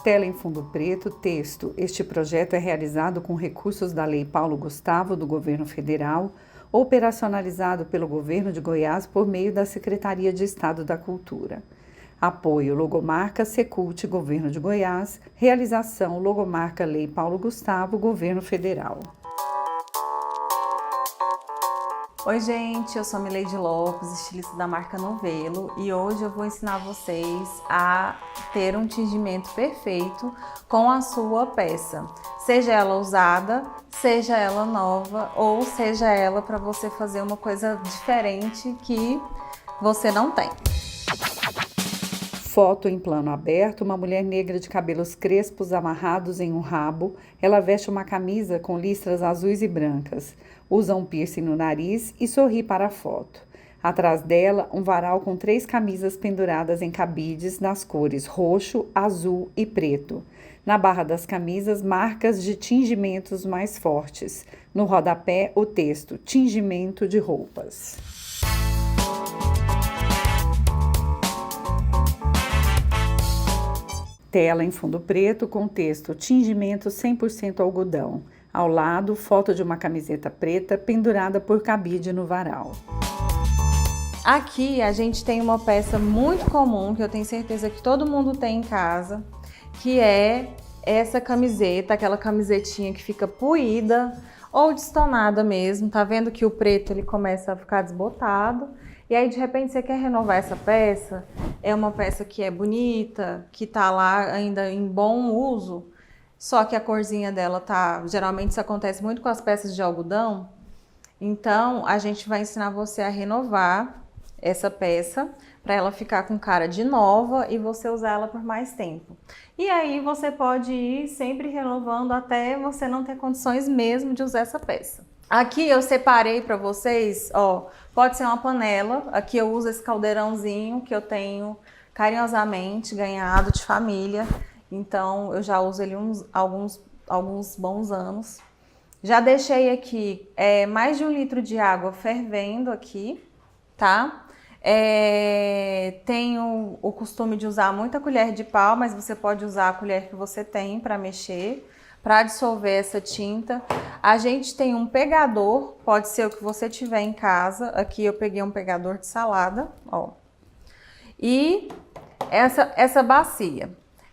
Tela em fundo preto, texto. Este projeto é realizado com recursos da Lei Paulo Gustavo, do Governo Federal, operacionalizado pelo Governo de Goiás por meio da Secretaria de Estado da Cultura. Apoio Logomarca Secult, Governo de Goiás. Realização Logomarca Lei Paulo Gustavo, Governo Federal. Oi gente, eu sou a Mileide Lopes, estilista da marca Novelo, e hoje eu vou ensinar vocês a ter um tingimento perfeito com a sua peça. Seja ela usada, seja ela nova ou seja ela para você fazer uma coisa diferente que você não tem. Foto em plano aberto, uma mulher negra de cabelos crespos amarrados em um rabo. Ela veste uma camisa com listras azuis e brancas, usa um piercing no nariz e sorri para a foto. Atrás dela, um varal com 3 camisas penduradas em cabides nas cores roxo, azul e preto. Na barra das camisas, marcas de tingimentos mais fortes. No rodapé, o texto: tingimento de roupas. Tela em fundo preto com texto: tingimento 100% algodão. Ao lado, foto de uma camiseta preta pendurada por cabide no varal. Aqui a gente tem uma peça muito comum, que eu tenho certeza que todo mundo tem em casa, que é essa camiseta, aquela camisetinha que fica puída ou destonada mesmo. Tá vendo que o preto ele começa a ficar desbotado? E aí, de repente, você quer renovar essa peça, é uma peça que é bonita, que tá lá ainda em bom uso, só que a corzinha dela tá... Geralmente isso acontece muito com as peças de algodão. Então, a gente vai ensinar você a renovar essa peça para ela ficar com cara de nova e você usar ela por mais tempo. E aí, você pode ir sempre renovando até você não ter condições mesmo de usar essa peça. Aqui eu separei para vocês, ó, pode ser uma panela. Aqui eu uso esse caldeirãozinho que eu tenho carinhosamente ganhado de família. Então eu já uso ele alguns bons anos. Já deixei aqui mais de 1 litro de água fervendo aqui, tá? Tenho o costume de usar muita colher de pau, mas você pode usar a colher que você tem para mexer, para dissolver essa tinta. A gente tem um pegador, pode ser o que você tiver em casa. Aqui eu peguei um pegador de salada, ó. E essa bacia.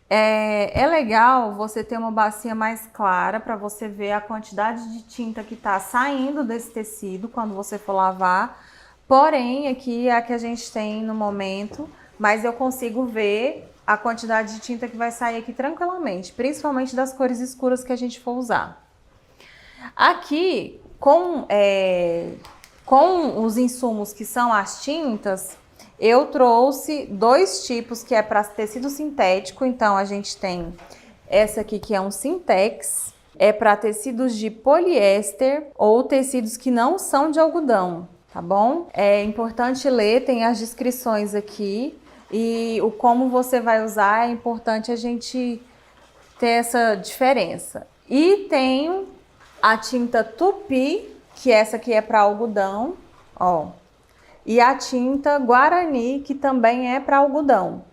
É legal você ter uma bacia mais clara para você ver a quantidade de tinta que tá saindo desse tecido quando você for lavar. Porém, aqui é a que a gente tem no momento, mas eu consigo ver a quantidade de tinta que vai sair aqui tranquilamente, principalmente das cores escuras que a gente for usar. Aqui, com os insumos que são as tintas, eu trouxe 2 tipos, que é para tecido sintético. Então, a gente tem essa aqui que é um Sintex, é para tecidos de poliéster ou tecidos que não são de algodão, tá bom? É importante ler, tem as descrições aqui. E o como você vai usar, é importante a gente ter essa diferença. E tenho a tinta Tupi, que essa aqui é para algodão, ó. E a tinta Guarani, que também é para algodão.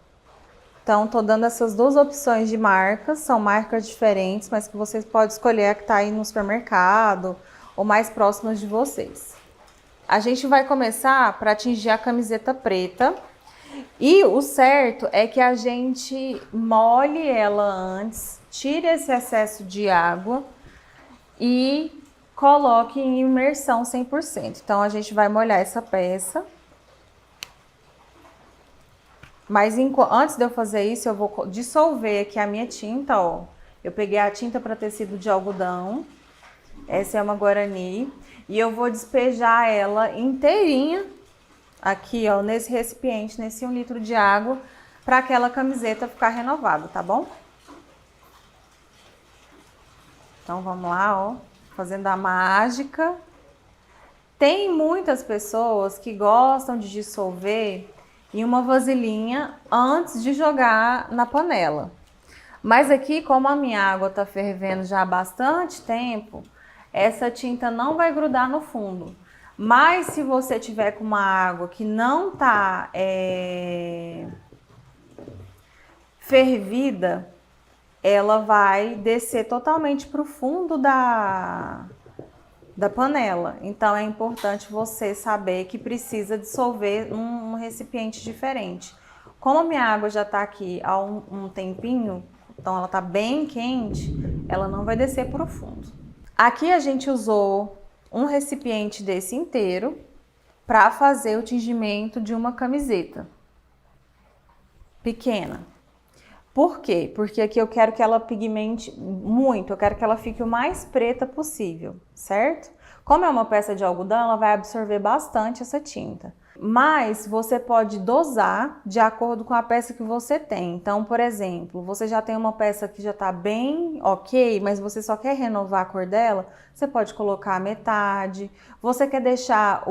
Então, tô dando essas 2 opções de marcas, são marcas diferentes, mas que vocês podem escolher a que tá aí no supermercado ou mais próximas de vocês. A gente vai começar para tingir a camiseta preta. E o certo é que a gente molhe ela antes, tire esse excesso de água e coloque em imersão 100%. Então, a gente vai molhar essa peça. Mas antes de eu fazer isso, eu vou dissolver aqui a minha tinta, ó. Eu peguei a tinta para tecido de algodão. Essa é uma Guarani. E eu vou despejar ela inteirinha aqui, ó, nesse recipiente, nesse 1 litro de água, para aquela camiseta ficar renovada, tá bom? Então, vamos lá, ó, fazendo a mágica. Tem muitas pessoas que gostam de dissolver em uma vasilhinha antes de jogar na panela. Mas aqui, como a minha água tá fervendo já há bastante tempo, essa tinta não vai grudar no fundo. Mas se você tiver com uma água que não tá fervida, ela vai descer totalmente para o fundo da panela. Então é importante você saber que precisa dissolver num recipiente diferente. Como a minha água já está aqui há um tempinho, então ela está bem quente, ela não vai descer para o fundo. Aqui a gente usou um recipiente desse inteiro para fazer o tingimento de uma camiseta pequena. Por quê? Porque aqui eu quero que ela pigmente muito, eu quero que ela fique o mais preta possível, certo? Como é uma peça de algodão, ela vai absorver bastante essa tinta. Mas você pode dosar de acordo com a peça que você tem. Então, por exemplo, você já tem uma peça que já tá bem ok, mas você só quer renovar a cor dela, você pode colocar a metade. Você quer deixar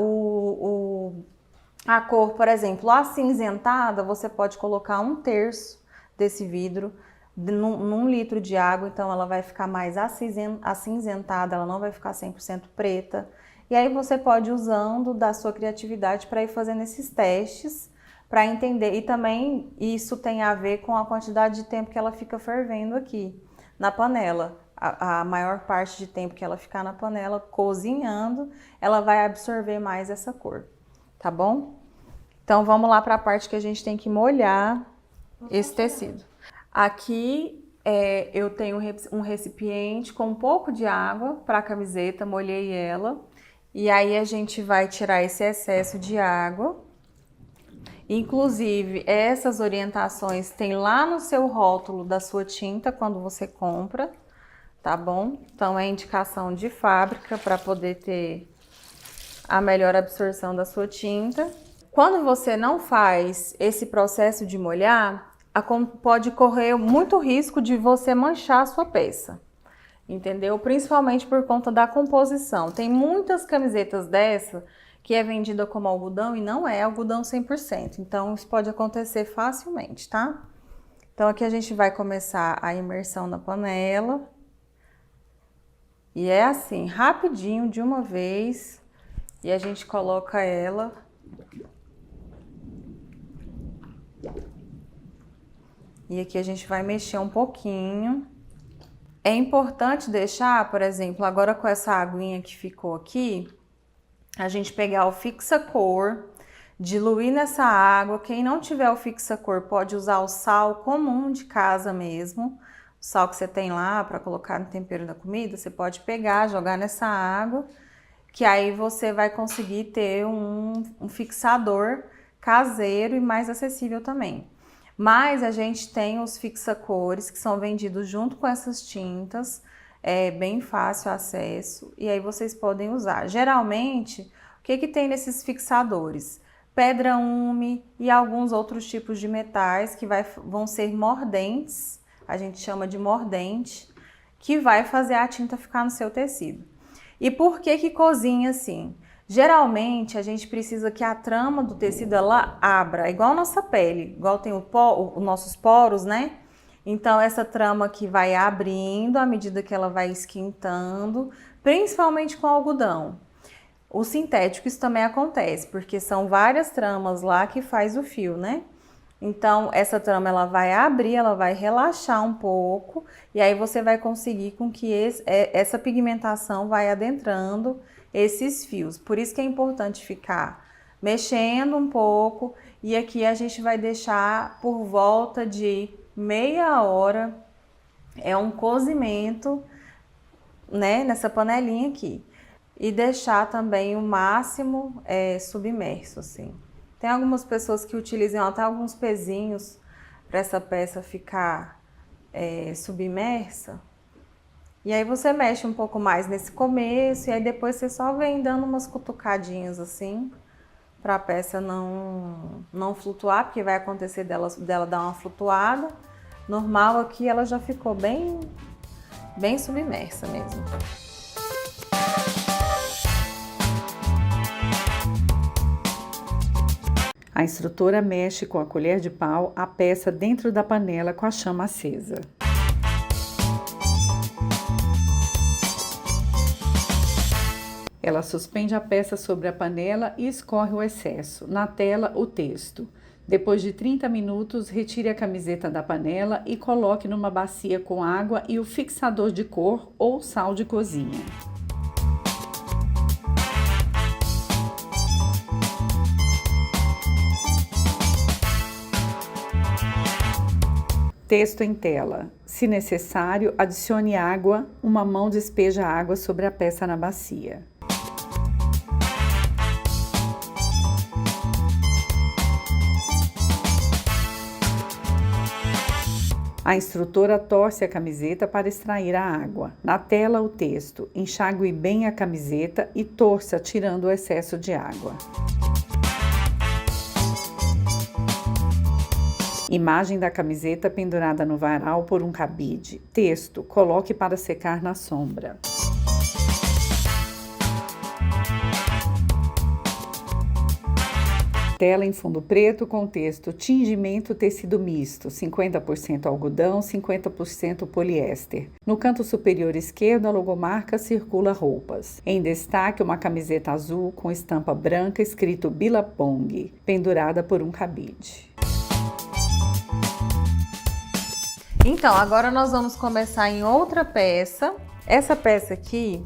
a cor, por exemplo, acinzentada, você pode colocar 1/3 desse vidro num litro de água, então ela vai ficar mais acinzentada, ela não vai ficar 100% preta. E aí você pode ir usando da sua criatividade para ir fazendo esses testes, para entender. E também isso tem a ver com a quantidade de tempo que ela fica fervendo aqui na panela. A maior parte de tempo que ela ficar na panela cozinhando, ela vai absorver mais essa cor, tá bom? Então vamos lá para a parte que a gente tem que molhar esse tecido. Aqui eu tenho um recipiente com um pouco de água para a camiseta, molhei ela. E aí a gente vai tirar esse excesso de água. Inclusive, essas orientações tem lá no seu rótulo da sua tinta quando você compra, tá bom? Então é indicação de fábrica para poder ter a melhor absorção da sua tinta. Quando você não faz esse processo de molhar, pode correr muito risco de você manchar a sua peça, entendeu? Principalmente por conta da composição. Tem muitas camisetas dessa que é vendida como algodão e não é algodão 100%. Então, isso pode acontecer facilmente, tá? Então, aqui a gente vai começar a imersão na panela. E é assim, rapidinho, de uma vez. E a gente coloca ela. E aqui a gente vai mexer um pouquinho. É importante deixar, por exemplo, agora com essa aguinha que ficou aqui, a gente pegar o fixa-cor, diluir nessa água. Quem não tiver o fixa-cor pode usar o sal comum de casa mesmo. O sal que você tem lá para colocar no tempero da comida, você pode pegar, jogar nessa água, que aí você vai conseguir ter um fixador caseiro e mais acessível também. Mas a gente tem os fixa-cores que são vendidos junto com essas tintas, é bem fácil acesso e aí vocês podem usar. Geralmente, o que tem nesses fixadores? Pedra úmide e alguns outros tipos de metais que vão ser mordentes, a gente chama de mordente, que vai fazer a tinta ficar no seu tecido. E por que cozinha assim? Geralmente, a gente precisa que a trama do tecido ela abra, igual a nossa pele, igual tem os nossos poros, né? Então, essa trama aqui vai abrindo à medida que ela vai esquentando, principalmente com algodão. O sintético, isso também acontece, porque são várias tramas lá que faz o fio, né? Então, essa trama ela vai abrir, ela vai relaxar um pouco, e aí você vai conseguir com que essa pigmentação vai adentrando esses fios. Por isso que é importante ficar mexendo um pouco, e aqui a gente vai deixar por volta de meia hora, é um cozimento, né, nessa panelinha aqui. E deixar também o máximo submerso, assim. Tem algumas pessoas que utilizam até alguns pezinhos para essa peça ficar submersa. E aí você mexe um pouco mais nesse começo e aí depois você só vem dando umas cutucadinhas assim para a peça não flutuar, porque vai acontecer dela dar uma flutuada. Normal aqui ela já ficou bem submersa mesmo. A instrutora mexe com a colher de pau a peça dentro da panela com a chama acesa. Ela suspende a peça sobre a panela e escorre o excesso. Na tela, o texto: Depois de 30 minutos, retire a camiseta da panela e coloque numa bacia com água e o fixador de cor ou sal de cozinha. Texto em tela. Se necessário, adicione água, uma mão despeja a água sobre a peça na bacia. A instrutora torce a camiseta para extrair a água. Na tela, o texto. Enxague bem a camiseta e torça, tirando o excesso de água. Imagem da camiseta pendurada no varal por um cabide. Texto. Coloque para secar na sombra. Tela em fundo preto com texto tingimento tecido misto, 50% algodão, 50% poliéster. No canto superior esquerdo, a logomarca Circula Roupas. Em destaque, uma camiseta azul com estampa branca escrito Billabong, pendurada por um cabide. Então, agora nós vamos começar em outra peça. Essa peça aqui,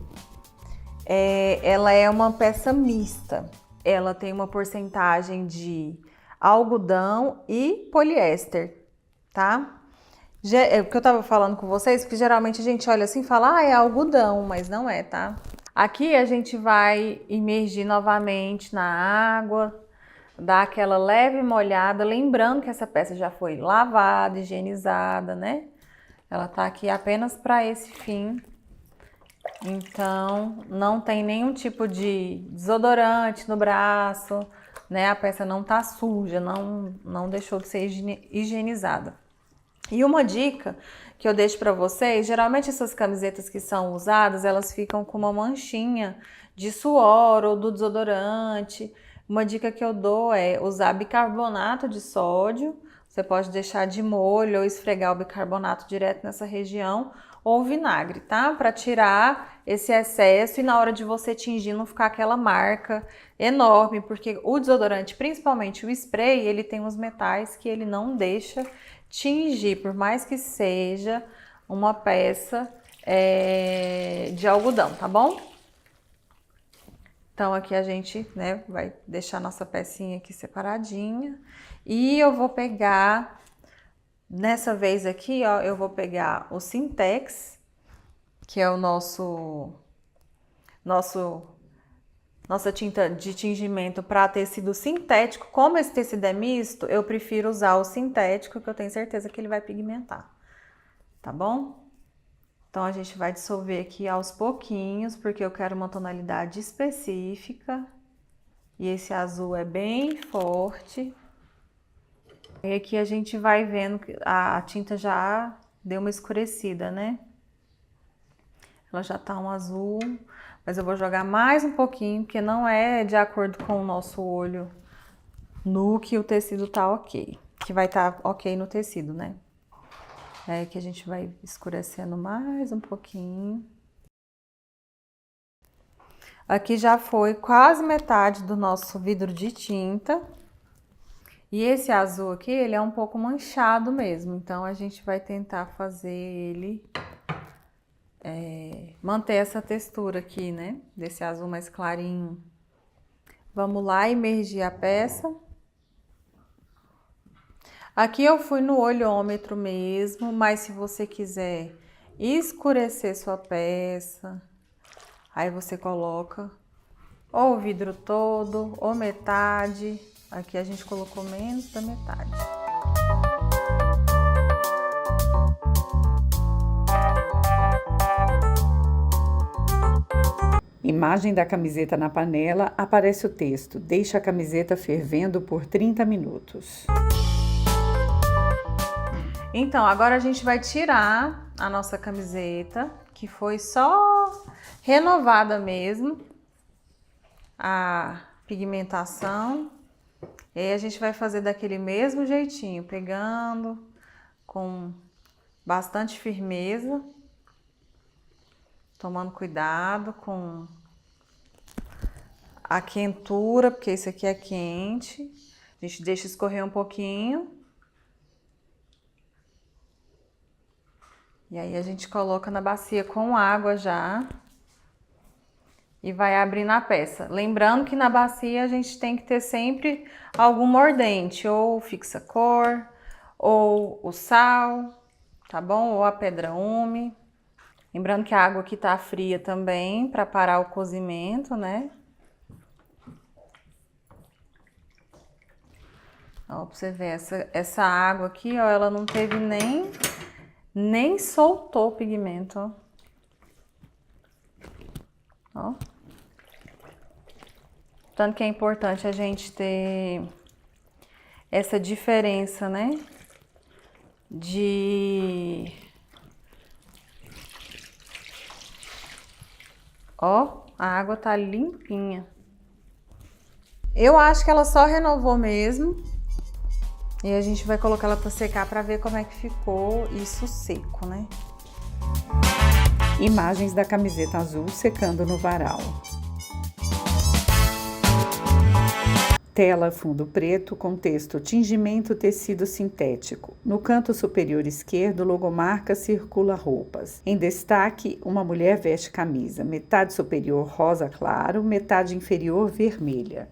ela é uma peça mista. Ela tem uma porcentagem de algodão e poliéster, tá? É o que eu tava falando com vocês, que geralmente a gente olha assim e fala, é algodão, mas não é, tá? Aqui a gente vai imergir novamente na água, dar aquela leve molhada, lembrando que essa peça já foi lavada, higienizada, né? Ela tá aqui apenas para esse fim. Então, não tem nenhum tipo de desodorante no braço, né? A peça não tá suja, não deixou de ser higienizada. E uma dica que eu deixo para vocês, geralmente essas camisetas que são usadas, elas ficam com uma manchinha de suor ou do desodorante. Uma dica que eu dou é usar bicarbonato de sódio. Você pode deixar de molho ou esfregar o bicarbonato direto nessa região, ou vinagre, tá? Para tirar esse excesso e na hora de você tingir não ficar aquela marca enorme, porque o desodorante, principalmente o spray, ele tem uns metais que ele não deixa tingir, por mais que seja uma peça de algodão, tá bom? Então aqui a gente, né, vai deixar nossa pecinha aqui separadinha e eu vou pegar, nessa vez aqui, ó, eu vou pegar o Sintex, que é o nossa tinta de tingimento para tecido sintético. Como esse tecido é misto, eu prefiro usar o sintético, que eu tenho certeza que ele vai pigmentar, tá bom? Então, a gente vai dissolver aqui aos pouquinhos, porque eu quero uma tonalidade específica. E esse azul é bem forte. E aqui a gente vai vendo que a tinta já deu uma escurecida, né? Ela já tá um azul, mas eu vou jogar mais um pouquinho, porque não é de acordo com o nosso olho nu que o tecido tá ok. Que vai estar ok no tecido, né? É que a gente vai escurecendo mais um pouquinho. Aqui já foi quase metade do nosso vidro de tinta. E esse azul aqui, ele é um pouco manchado mesmo. Então, a gente vai tentar fazer ele... manter essa textura aqui, né? Desse azul mais clarinho. Vamos lá, imergir a peça. Aqui eu fui no olhômetro mesmo, mas se você quiser escurecer sua peça, aí você coloca ou o vidro todo, ou metade. Aqui a gente colocou menos da metade. Imagem da camiseta na panela, aparece o texto. Deixe a camiseta fervendo por 30 minutos. Então, agora a gente vai tirar a nossa camiseta, que foi só renovada mesmo, a pigmentação. E aí a gente vai fazer daquele mesmo jeitinho, pegando com bastante firmeza, tomando cuidado com a quentura, porque isso aqui é quente. A gente deixa escorrer um pouquinho. E aí a gente coloca na bacia com água já. E vai abrindo a peça. Lembrando que na bacia a gente tem que ter sempre algum mordente, ou fixa-cor, ou o sal, tá bom? Ou a pedra úmide. Lembrando que a água aqui tá fria também, para parar o cozimento, né? Ó, pra você ver, essa água aqui, ó, ela não teve nem soltou o pigmento, ó. Ó. Tanto que é importante a gente ter essa diferença, né? Ó, a água tá limpinha. Eu acho que ela só renovou mesmo. E a gente vai colocar ela para secar para ver como é que ficou isso seco, né? Imagens da camiseta azul secando no varal. Tela fundo preto com texto tingimento tecido sintético. No canto superior esquerdo, logomarca circula roupas. Em destaque, uma mulher veste camisa, metade superior rosa claro, metade inferior vermelha.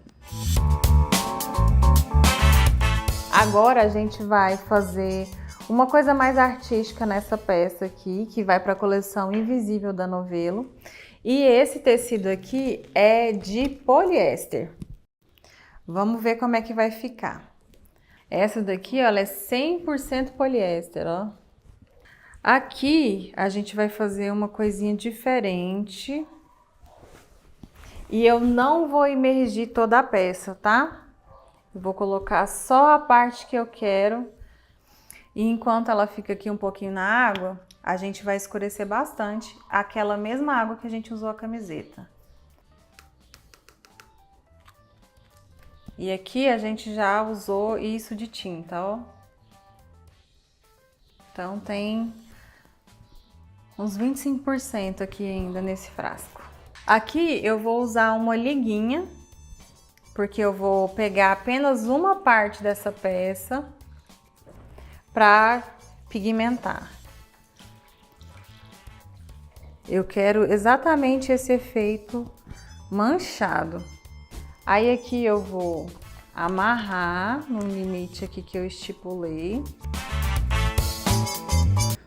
Agora a gente vai fazer uma coisa mais artística nessa peça aqui, que vai para a coleção Invisível da Novelo. E esse tecido aqui é de poliéster. Vamos ver como é que vai ficar. Essa daqui, ó, ela é 100% poliéster, ó. Aqui a gente vai fazer uma coisinha diferente. E eu não vou imergir toda a peça, tá? Eu vou colocar só a parte que eu quero. E enquanto ela fica aqui um pouquinho na água, a gente vai escurecer bastante aquela mesma água que a gente usou a camiseta. E aqui a gente já usou isso de tinta, ó. Então tem uns 25% aqui ainda nesse frasco. Aqui eu vou usar uma liguinha, porque eu vou pegar apenas uma parte dessa peça para pigmentar. Eu quero exatamente esse efeito manchado. Aí aqui eu vou amarrar no limite aqui que eu estipulei.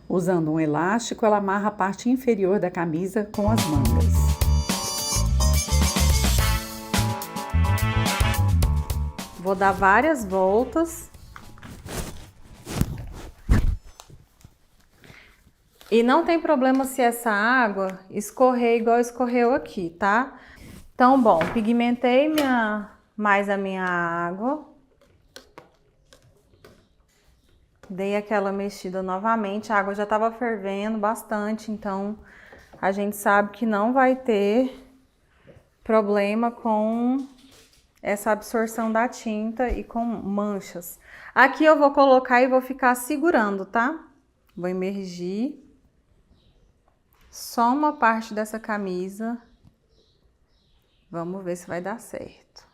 Usando um elástico, ela amarra a parte inferior da camisa com as mangas. Vou dar várias voltas. E não tem problema se essa água escorrer igual escorreu aqui, tá? Então, bom, pigmentei mais a minha água. Dei aquela mexida novamente, a água já estava fervendo bastante, então a gente sabe que não vai ter problema com essa absorção da tinta e com manchas. Aqui eu vou colocar e vou ficar segurando, tá? Vou imergir só uma parte dessa camisa. Vamos ver se vai dar certo.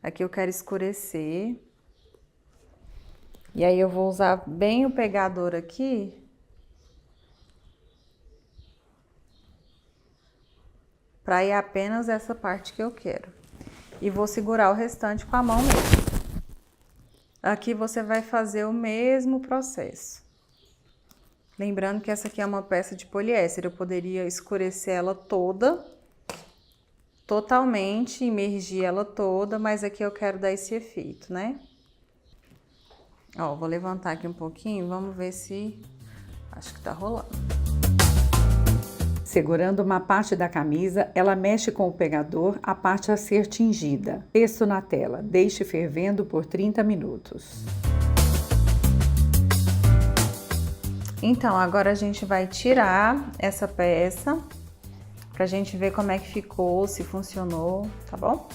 Aqui eu quero escurecer. E aí eu vou usar bem o pegador aqui. Para ir apenas essa parte que eu quero. E vou segurar o restante com a mão mesmo. Aqui você vai fazer o mesmo processo. Lembrando que essa aqui é uma peça de poliéster. Eu poderia escurecer ela toda. Totalmente, imergir ela toda, mas aqui eu quero dar esse efeito, né? Ó, vou levantar aqui um pouquinho, vamos ver se... Acho que tá rolando. Segurando uma parte da camisa, ela mexe com o pegador a parte a ser tingida. Texto na tela, deixe fervendo por 30 minutos. Então, agora a gente vai tirar essa peça. Pra gente ver como é que ficou, se funcionou, tá bom?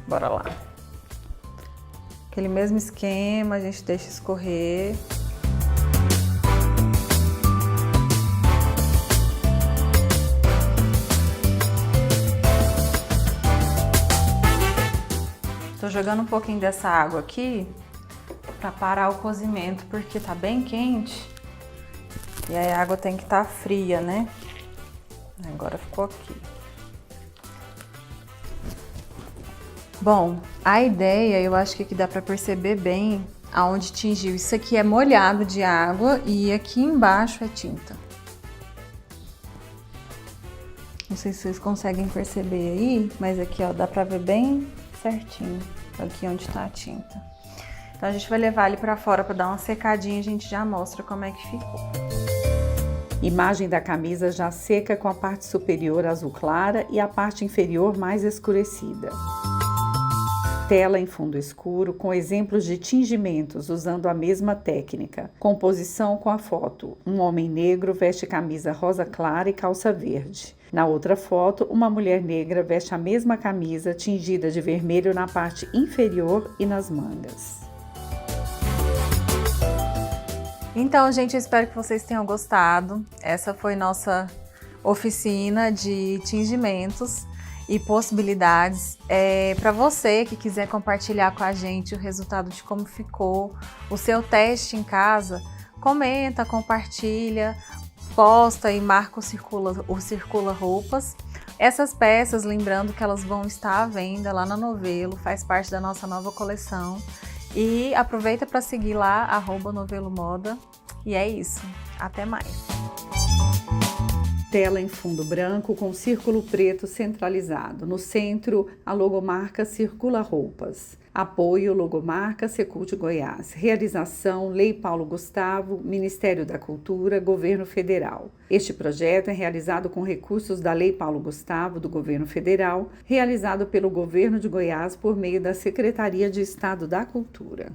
Bora lá. Aquele mesmo esquema, a gente deixa escorrer. Tô Tô jogando um pouquinho dessa água aqui para parar o cozimento, porque tá bem quente. E aí a água tem que estar fria, né? Agora ficou aqui. Bom, a ideia, eu acho que aqui dá para perceber bem aonde tingiu. Isso aqui é molhado de água e aqui embaixo é tinta. Não sei se vocês conseguem perceber aí, mas aqui, ó, dá pra ver bem certinho aqui onde tá a tinta. Então a gente vai levar ele pra fora pra dar uma secadinha e a gente já mostra como é que ficou. Imagem da camisa já seca com a parte superior azul clara e a parte inferior mais escurecida. Tela em fundo escuro com exemplos de tingimentos usando a mesma técnica. Composição com a foto. Um homem negro veste camisa rosa clara e calça verde. Na outra foto, uma mulher negra veste a mesma camisa tingida de vermelho na parte inferior e nas mangas. Então, gente, eu espero que vocês tenham gostado. Essa foi nossa oficina de tingimentos e possibilidades. Para você que quiser compartilhar com a gente o resultado de como ficou o seu teste em casa, comenta, compartilha, posta e marca o Circula Roupas. Essas peças, lembrando que elas vão estar à venda lá na Novelo, faz parte da nossa nova coleção. E aproveita para seguir lá, @Novelo Moda. E é isso. Até mais! Tela em fundo branco com círculo preto centralizado. No centro, a logomarca Circula Roupas. Apoio, logomarca Secult Goiás. Realização, Lei Paulo Gustavo, Ministério da Cultura, Governo Federal. Este projeto é realizado com recursos da Lei Paulo Gustavo, do Governo Federal, realizado pelo Governo de Goiás por meio da Secretaria de Estado da Cultura.